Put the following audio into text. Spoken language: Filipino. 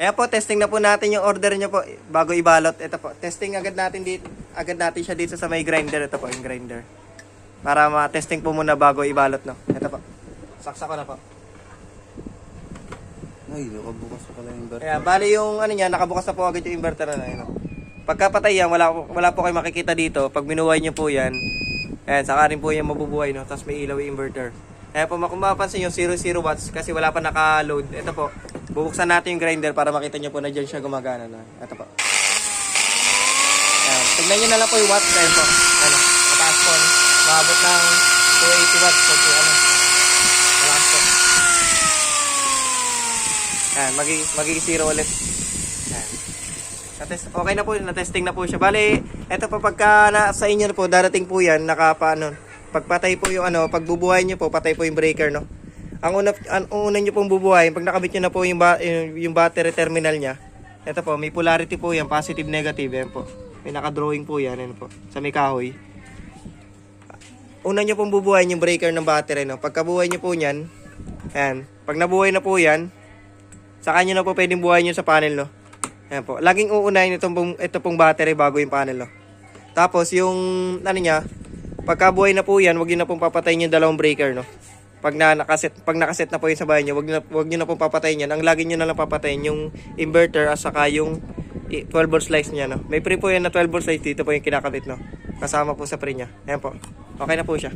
Ayan po, testing na po natin yung order nyo po bago ibalot. Ito po, testing agad natin siya dito sa may grinder. Ito po, yung grinder. Para ma-testing po muna bago ibalot, no. Ito po. Saksa ko na po. Ay, nakabukas pa pala yung inverter. Ayan, bali yung ano niya, nakabukas na po agad yung inverter na yun. Pagkapatay yan, wala po kayo makikita dito. Pag binuhay nyo po yan, ayan, saka rin po yan mabubuhay, no. Tapos may ilaw yung inverter. Ayan po, kung mapapansin nyo, 0 watts kasi wala pa naka-load. Ito po, bubuksan natin yung grinder para makita nyo po na dyan siya gumagana na. Ito po. Ayan, tignan nyo na lang po yung watts. Ayan po, ano, mataas po. Maabot ng 280 watts. So, ano, malakas po. Ayan, magiging 0 ulit. Ayan. Okay na po, na-testing na po siya. Bali, ito po pagka sa inyo na po, darating po yan, pagpatay po yung ano, pagbubuhay nyo po, patay po yung breaker, no? Ang una nyo pong bubuhayin, pag nakabit nyo na po yung battery terminal nya, ito po, may polarity po yan, positive, negative, yan po. May naka-drawing po yan, yan po, sa may kahoy. Una nyo pong bubuhayin yung breaker ng battery, no? Pagkabuhay nyo po yan, yan, pag nabuhay na po yan, saka nyo na po pwedeng buhayin nyo sa panel, no? Yan po, laging uunahin ito pong battery bago yung panel, no? Tapos yung, ano nya, pagkabuhay na po yan, huwag nyo na pong papatayin yung dalawang breaker, no? Pag nakaset na po yung sa bahay nyo, huwag nyo na pong papatayin yan. Ang lagi nyo na lang papatayin yung inverter at saka yung 12 volt slice niya, no? May pre po yan na 12 volt slice, dito po yung kinakabit, no? Kasama po sa pre niya. Ayan po. Okay na po siya.